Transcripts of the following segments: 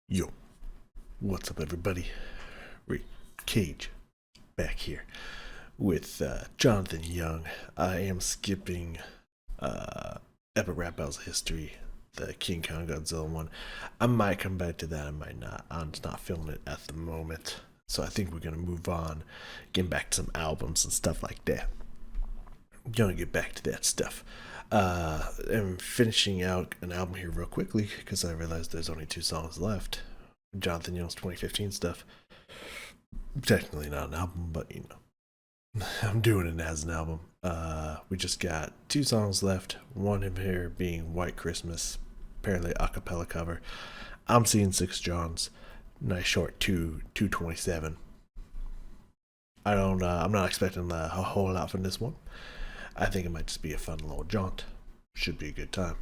Yo, what's up, everybody? Rick Cage back here with Jonathan Young. I am skipping Epic Rap Battles History, the King Kong Godzilla one. I might come back to that, I might not. I'm just not feeling it at the moment. So I think we're going to move on, getting back to some albums and stuff like that. Gonna get back to that stuff. I'm finishing out an album here real quickly because I realized there's only 2 songs left. Jonathan Young's 2015 stuff. Technically not an album, but you know, I'm doing it as an album. We just got 2 songs left. One of here being White Christmas, apparently a cappella cover. I'm seeing 6Johns. Nice short 227. I'm not expecting a whole lot from this one. I think it might just be a fun little jaunt. Should be a good time.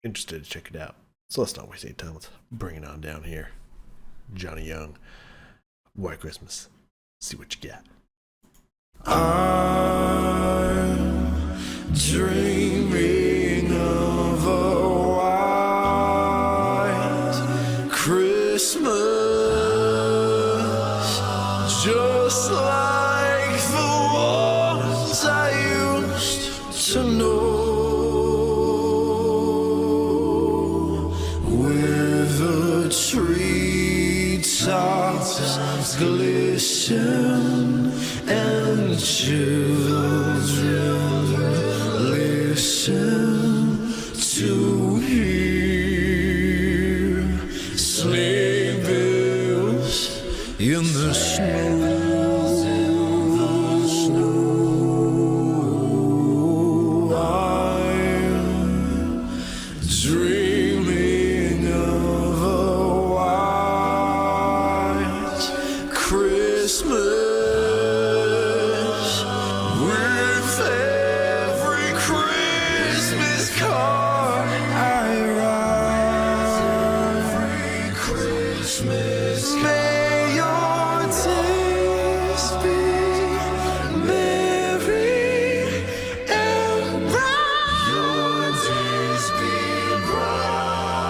Interested to check it out. So let's not waste any time. Let's bring it on down here. Johnny Young, White Christmas. See what you got. I'm dreaming of a white Christmas, just like the ones I used to know, where the treetops glisten and children listen to hear sleigh bells in the snow. I'm dreaming of a white Christmas. May your days be merry and bright. Your days be bright,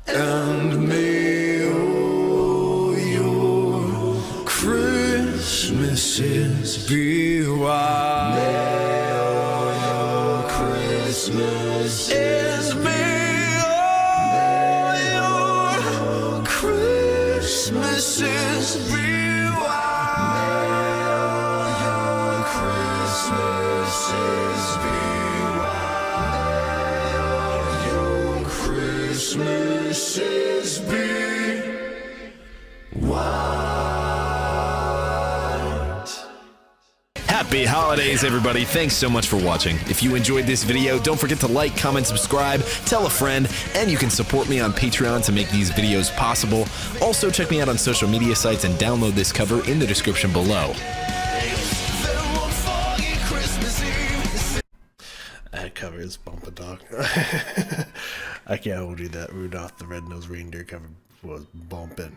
and may all your Christmases be white. May all your Christmases be Christmases be white. May all your Christmases be white. May all your Christmases be white. Happy holidays, everybody. Thanks so much for watching. If you enjoyed this video, don't forget to like, comment, subscribe, tell a friend, and you can support me on Patreon to make these videos possible. Also, check me out on social media sites and download this cover in the description below. That cover is bumping, dog. I can't hold you that Rudolph the Red-Nosed Reindeer cover was bumping.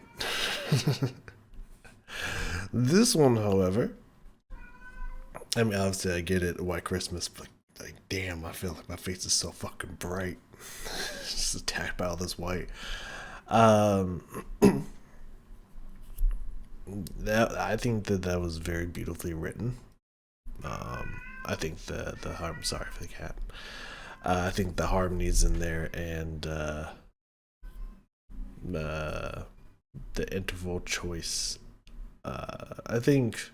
This one, however, I mean, obviously I get it, White Christmas, but like, damn, I feel like my face is so fucking bright. Just attacked by all this white. That I think that was very beautifully written. I think the harm. Sorry for the cat. I think the harmonies in there and the interval choice. I think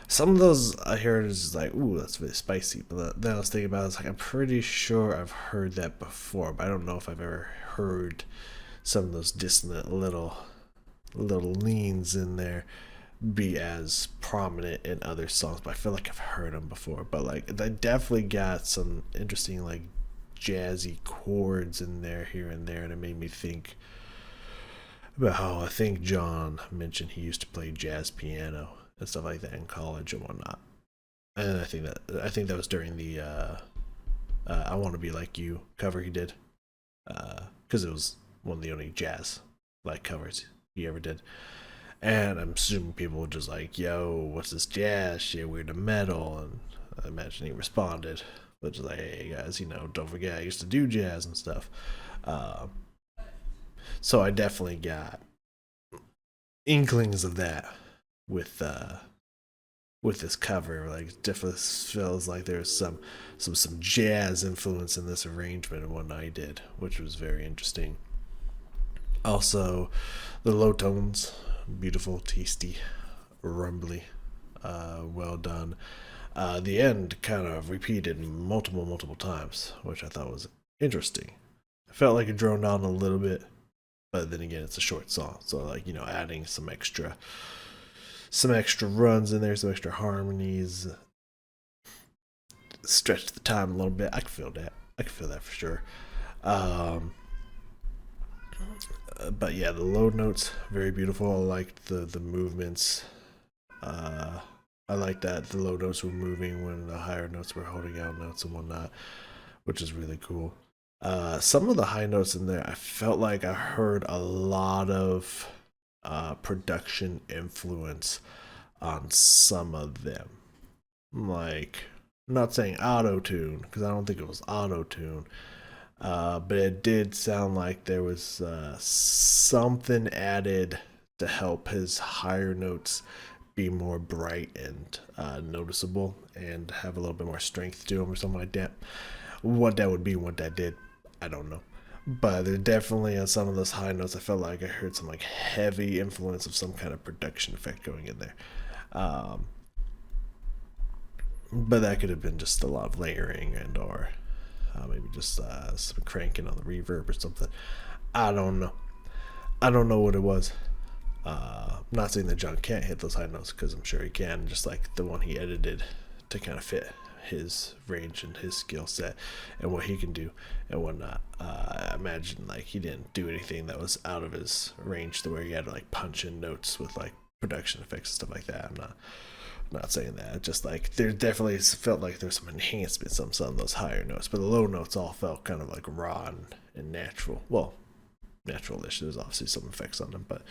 some of those I heard is like, ooh, that's really spicy. But then I was thinking about it, I was like, I'm pretty sure I've heard that before, but I don't know if I've ever heard some of those dissonant little leans in there be as prominent in other songs. But I feel like I've heard them before. But like, they definitely got some interesting like jazzy chords in there here and there, and it made me think about how I think John mentioned he used to play jazz piano and stuff like that in college and whatnot. And I think that was during the I Want to Be Like You cover he did, because it was one of the only jazz like covers he ever did. And I'm assuming people were just like, yo, what's this jazz shit, we're the metal. And I imagine he responded, but just like, hey guys, you know, don't forget I used to do jazz and stuff. So I definitely got inklings of that with this cover. Like, it definitely feels like there's some jazz influence in this arrangement and what I did, which was very interesting. Also, the low tones, beautiful, tasty, rumbly, well done. The end kind of repeated multiple times, which I thought was interesting. I felt like it droned on a little bit, but then again, it's a short song, so like, adding some extra runs in there, some extra harmonies, stretch the time a little bit. I can feel that for sure. But yeah, the low notes, very beautiful. I liked the movements. I like that the low notes were moving when the higher notes were holding out notes and whatnot, which is really cool. Some of the high notes in there, I felt like I heard a lot of production influence on some of them. Like, I'm not saying auto-tune, because I don't think it was auto-tune, but it did sound like there was something added to help his higher notes be more bright and noticeable and have a little bit more strength to them or something like that. What that would be, what that did, I don't know. But there definitely on some of those high notes, I felt like I heard some like heavy influence of some kind of production effect going in there. But that could have been just a lot of layering and or maybe just some cranking on the reverb or something. I don't know what it was. I'm not saying that John can't hit those high notes, because I'm sure he can, just like the one he edited to kind of fit his range and his skill set and what he can do and whatnot. I imagine like he didn't do anything that was out of his range to where he had to like punch in notes with like production effects and stuff like that. I'm not saying that. Just like there definitely felt like there's some enhancements on some of those higher notes, but the low notes all felt kind of like raw and natural. Well, natural-ish. There's obviously some effects on them, but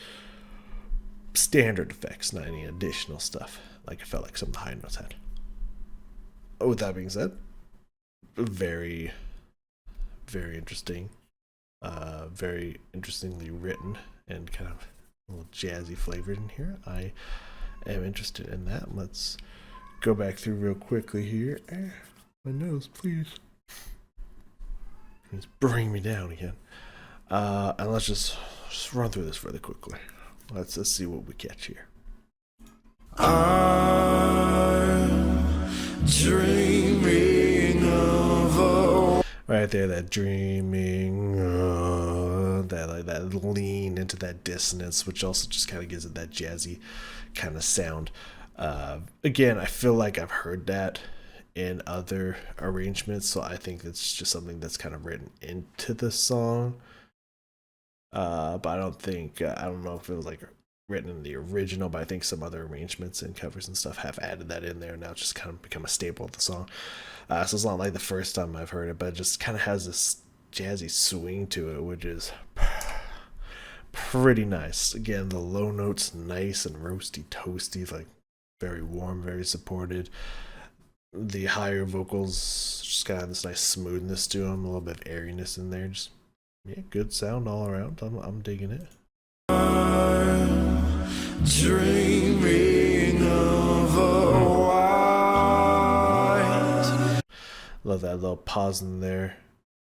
standard effects, not any additional stuff like it felt like some of the high notes had. With that being said, very, very interesting, very interestingly written and kind of a little jazzy flavored in here. I am interested in that. Let's go back through real quickly here. My nose, please. Please bring me down again. And let's just run through this really quickly. Let's see what we catch here. I'm dreaming of a Right there, that dreaming, that lean into that dissonance, which also just kind of gives it that jazzy kind of sound. Again, I feel like I've heard that in other arrangements, so I think it's just something that's kind of written into the song. But I don't know if it was like written in the original, but I think some other arrangements and covers and stuff have added that in there, and now it's just kind of become a staple of the song. So it's not like the first time I've heard it, but it just kind of has this jazzy swing to it, which is pretty nice. Again, the low notes nice and roasty toasty, like very warm, very supported. The higher vocals just kind of this nice smoothness to them, a little bit of airiness in there. Just good sound all around. I'm digging it. I'm dreaming of a white. Love that little pause in there,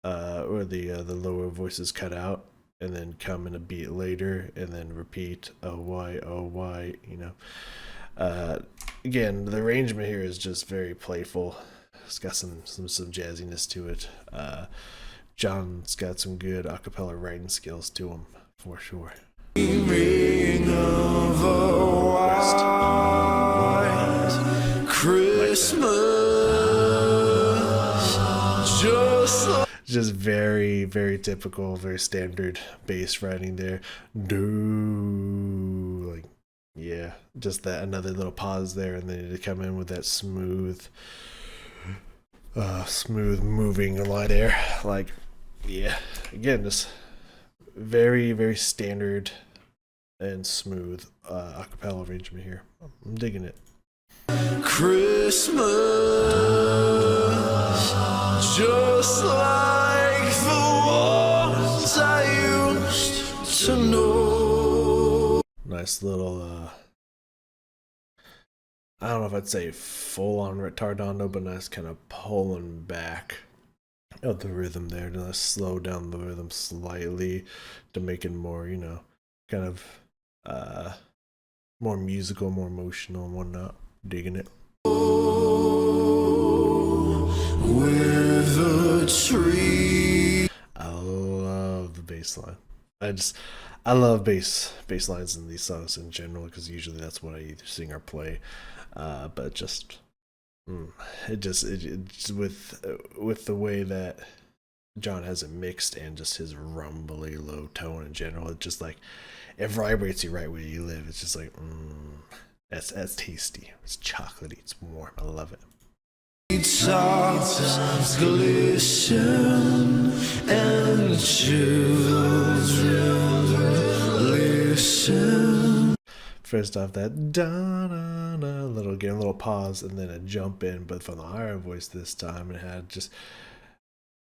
where the lower voices cut out and then come in a beat later and then repeat. Oh why, again, the arrangement here is just very playful. It's got some jazziness to it. John's got some good acapella writing skills to him for sure. Dreaming of a white Christmas, just very, very typical, very standard bass writing there. Just that another little pause there, and then to come in with that smooth moving line there. Again, just very, very standard and smooth acapella arrangement here. I'm digging it. Christmas, just like the ones to know. Nice little, I don't know if I'd say full on retardando, but nice kind of pulling back of the rhythm there to slow down the rhythm slightly to make it more, you know, kind of more musical, more emotional and whatnot. Digging it. With a tree. I love the bass line. I love bass lines in these songs in general because usually that's what I either sing or play. But just it's with the way that John has it mixed and just his rumbly low tone in general, it just like it vibrates you right where you live. It's just like that's tasty. It's chocolatey. It's warm. I love it. Tops glisten and children listen. First off, that da-na-na, little again, a little pause, and then a jump in, but from the higher voice this time, it had just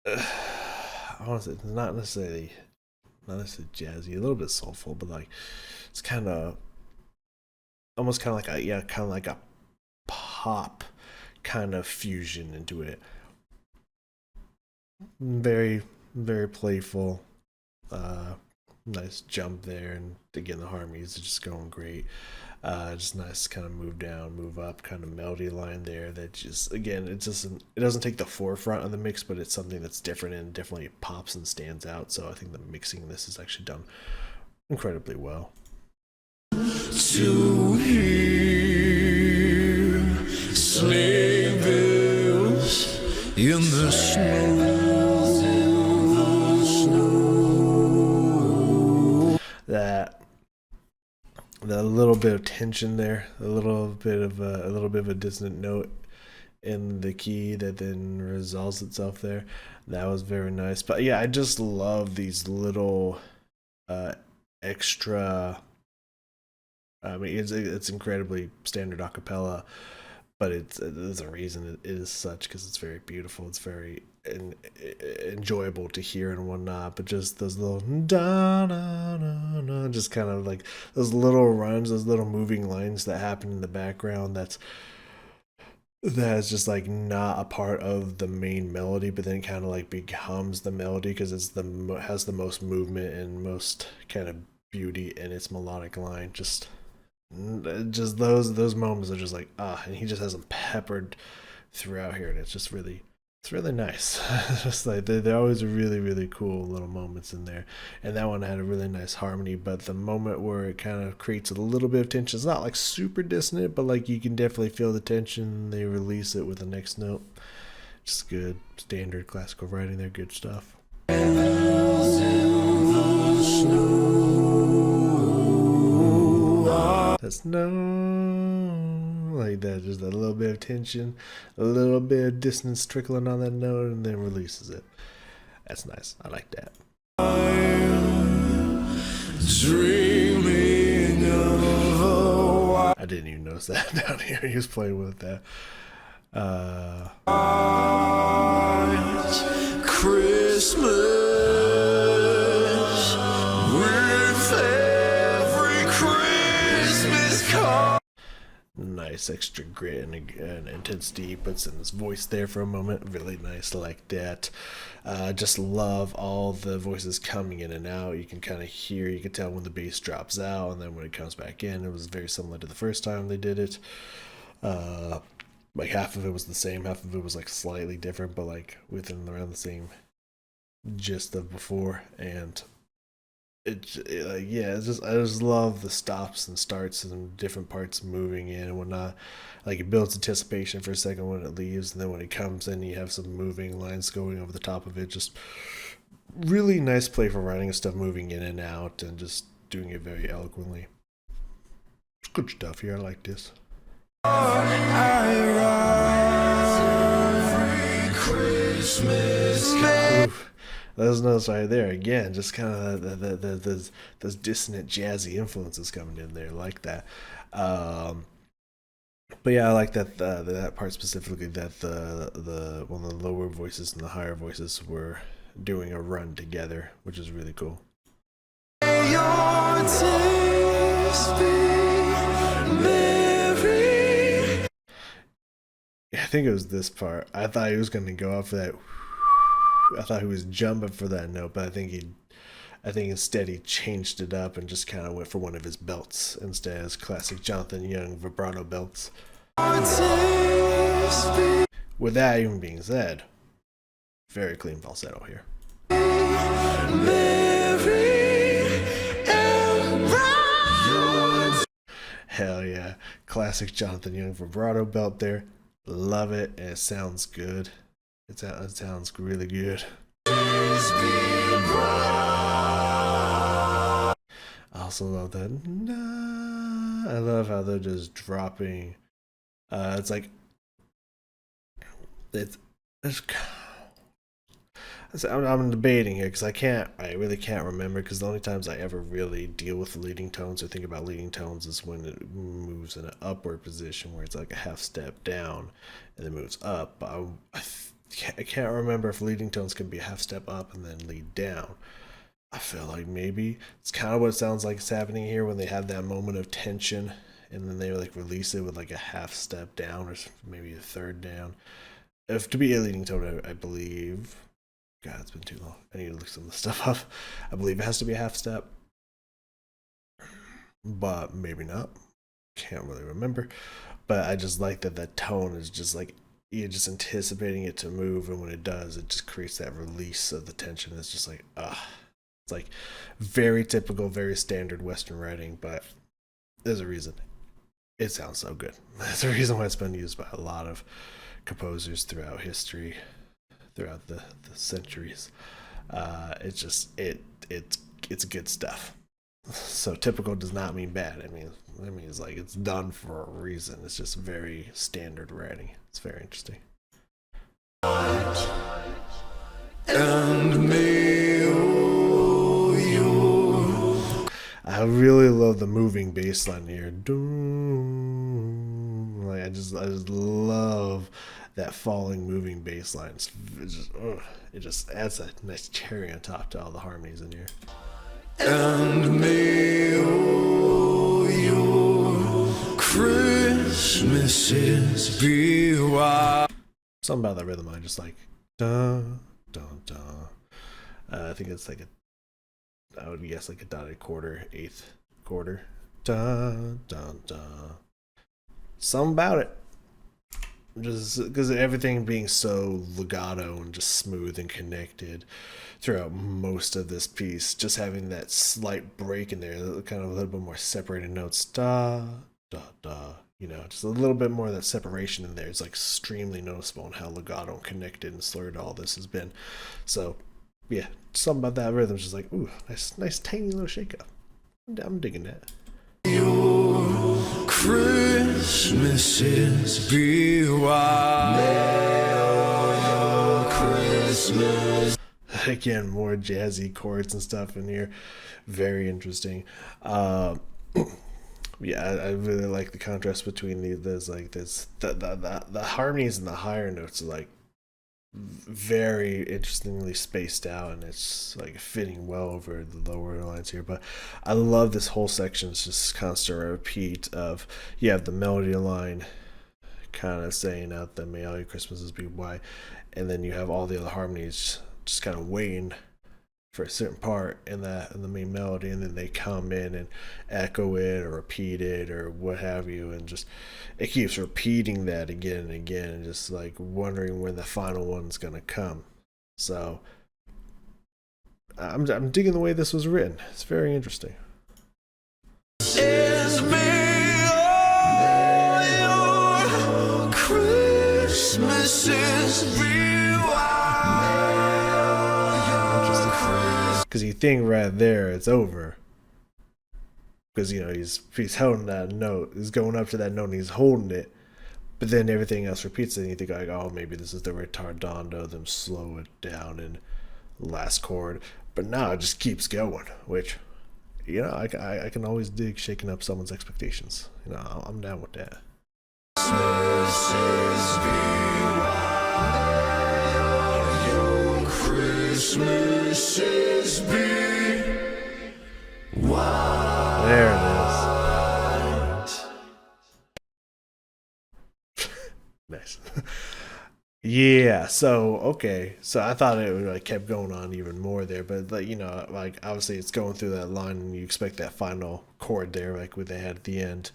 I want to say not necessarily jazzy, a little bit soulful, but like it's kind of almost kind of like a pop kind of fusion into it. Very, very playful. Nice jump there, and again the harmonies are just going great. Just nice kind of move down, move up kind of melody line there that just again it doesn't take the forefront of the mix, but it's something that's different and definitely pops and stands out. So I think the mixing in this is actually done incredibly well. To hear sleigh bells in the snow. That little bit of tension there, a little bit of a dissonant note in the key that then resolves itself there. That was very nice. But yeah, I just love these little extra. I mean, it's incredibly standard a cappella, but there's a reason it is such, because it's very beautiful. It's very enjoyable to hear and whatnot. But just those little da na na na, just kind of like those little runs, those little moving lines that happen in the background. That's just like not a part of the main melody, but then kind of like becomes the melody because has the most movement and most kind of beauty in its melodic line. Just those moments are just like and he just has them peppered throughout here, and it's really nice. Just like they're always really, really cool little moments in there, and that one had a really nice harmony. But the moment where it kind of creates a little bit of tension, it's not like super dissonant, but like you can definitely feel the tension. They release it with the next note. Just good standard classical writing there. Good stuff. That's like that, just a little bit of tension, a little bit of dissonance trickling on that note, and then releases it. That's nice. I like that. Dreaming of I didn't even notice that down here. He was playing with that. Christmas with every Christmas card. Nice extra grit and intensity. He puts in his voice there for a moment. Really nice, like that. Just love all the voices coming in and out. You can kind of hear, you can tell when the bass drops out, and then when it comes back in, it was very similar to the first time they did it. Like half of it was the same, half of it was like slightly different, but like within around the same gist of before. And it's just I just love the stops and starts and different parts moving in and whatnot. Like it builds anticipation for a second when it leaves, and then when it comes in, you have some moving lines going over the top of it. Just really nice play for writing and stuff, moving in and out and just doing it very eloquently. It's good stuff here. I like this. Oof. Those notes right there again, just kind of those dissonant jazzy influences coming in there, like that. But yeah, I like that part specifically, that the one of the lower voices and the higher voices were doing a run together, which is really cool. Your your days be merry. I think it was this part. I thought he was going to go up for that. I thought he was jumping for that note, but I think instead he changed it up and just kind of went for one of his belts instead, his classic Jonathan Young vibrato belts. With that even being said, very clean falsetto here. Hell yeah, classic Jonathan Young vibrato belt there. Love it, and it sounds good. It sounds really good. I also love that. I love how they're just dropping. It's like I'm debating here because I really can't remember, because the only times I ever really deal with the leading tones or think about leading tones is when it moves in an upward position where it's like a half step down and then moves up. But I can't remember if leading tones can be a half step up and then lead down. I feel like maybe it's kind of what it sounds like it's happening here when they have that moment of tension and then they like release it with like a half step down or maybe a third down. If to be a leading tone, I believe. God, it's been too long. I need to look some of the stuff up. I believe it has to be a half step, but maybe not. Can't really remember. But I just like that tone is just like you're just anticipating it to move, and when it does, it just creates that release of the tension. It's just like, it's like very typical, very standard Western writing, but there's a reason. It sounds so good. There's a reason why it's been used by a lot of composers throughout history, throughout the centuries. It's good stuff. So typical does not mean bad. It means like it's done for a reason. It's just very standard writing. It's very interesting. And may all your I really love the moving bass line here. Like I just love that falling moving bass line. It just adds a nice cherry on top to all the harmonies in here. and may all your Christmases be wild. Something about that rhythm I just like. Dun, dun, dun. I think it's like I would guess like a dotted quarter, eighth quarter. Dun, dun, dun. Something about it. Just because everything being so legato and just smooth and connected throughout most of this piece, just having that slight break in there, kind of a little bit more separated notes, da da da, just a little bit more of that separation in there. It's like extremely noticeable in how legato and connected and slurred all this has been. So yeah, something about that rhythm is just like, ooh, nice tiny little shake up. I'm digging that. Your Christmases be wild. May all your Christmas. Again, more jazzy chords and stuff in here. Very interesting. Yeah, I really like the contrast between the harmonies and the higher notes are like very interestingly spaced out, and it's like fitting well over the lower lines here. But I love this whole section. It's just constant repeat of you have the melody line kind of saying out that may all your Christmases be white, and then you have all the other harmonies just kind of waiting for a certain part in the main melody, and then they come in and echo it or repeat it or what have you, and just it keeps repeating that again and again, and just like wondering when the final one's gonna come. So I'm digging the way this was written. It's very interesting. Is me all your Christmases be wild. Because you think right there it's over, because he's holding that note, he's going up to that note and he's holding it, but then everything else repeats it, and you think like, oh, maybe this is the retardando, them slow it down in last chord. But no, it just keeps going, which I can always dig shaking up someone's expectations. I'm down with that. Christmases be wild. Yeah, so okay, so I thought it would like kept going on even more there, but like like obviously it's going through that line, and you expect that final chord there, like what they had at the end,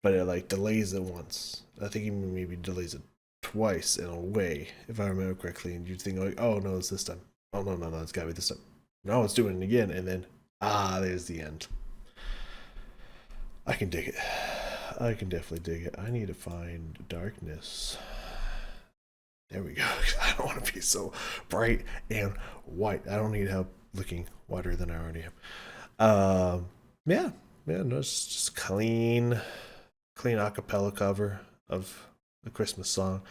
but it like delays it once. I think even maybe delays it twice in a way, if I remember correctly, and you think like, oh no, it's this time. Oh no, no, no, it's gotta be this time. No, it's doing it again, and then there's the end. I can dig it. I can definitely dig it. I need to find darkness. There we go. I don't want to be so bright and white. I don't need help looking whiter than I already am. Yeah, yeah. No, it's just clean acapella cover of the Christmas song.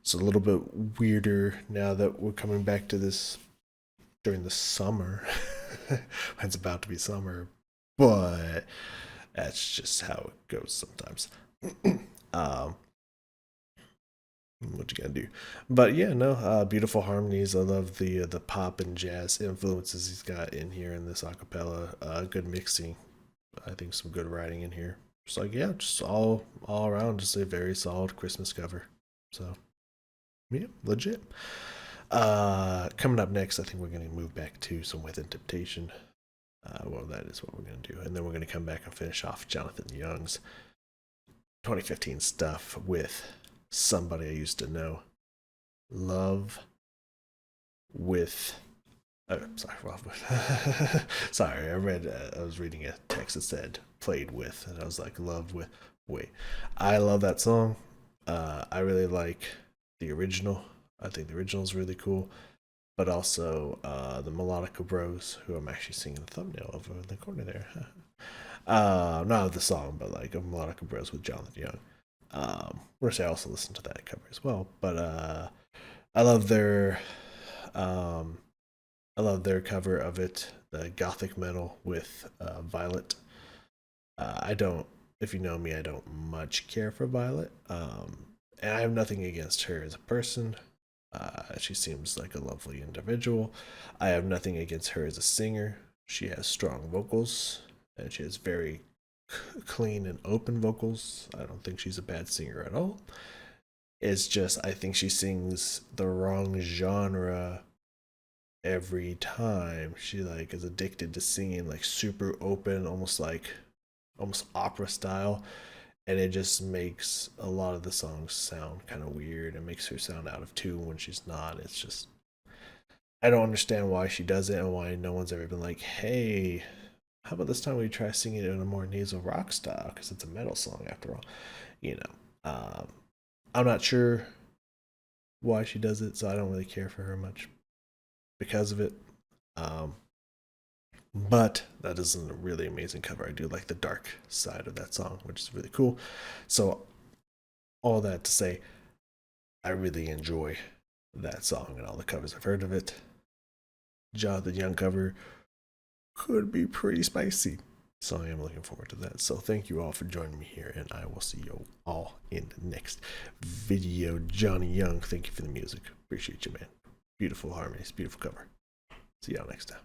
It's a little bit weirder now that we're coming back to this during the summer. It's about to be summer, but that's just how it goes sometimes. um, what you gotta do? But yeah, no, beautiful harmonies. I love the pop and jazz influences he's got in here in this acapella. Good mixing. I think some good writing in here. Just like yeah, just all around, just a very solid Christmas cover. So yeah, legit. Coming up next, I think we're gonna move back to some Within Temptation. Well, that is what we're gonna do, and then we're gonna come back and finish off Jonathan Young's 2015 stuff with Somebody I Used to Know. Love with. Sorry, Love with. Sorry, I was reading a text that said played with, and I was like, love with. Wait, I love that song. I really like the original. I think the original is really cool. But also the Melodica Bros, who I'm actually seeing the thumbnail of in the corner there. Not of the song, but like of Melodica Bros with Jonathan Young. Which I also listen to that cover as well. But I love their cover of it, the gothic metal with Violet. I don't, if you know me, I don't much care for Violet. And I have nothing against her as a person. She seems like a lovely individual. I have nothing against her as a singer. She has strong vocals, and she has very clean and open vocals. I don't think she's a bad singer at all. It's just I think she sings the wrong genre every time. She like is addicted to singing like super open, almost opera style, and it just makes a lot of the songs sound kind of weird. It makes her sound out of tune when she's not. It's just I don't understand why she does it and why no one's ever been like, hey, how about this time we try singing it in a more nasal rock style, because it's a metal song after all. I'm not sure why she does it, so I don't really care for her much because of it. But that is a really amazing cover. I do like the dark side of that song, which is really cool. So all that to say, I really enjoy that song and all the covers I've heard of it. Jonathan Young cover could be pretty spicy, so I am looking forward to that. So thank you all for joining me here, and I will see you all in the next video. Johnny Young, thank you for the music. Appreciate you, man. Beautiful harmonies, beautiful cover. See y'all next time.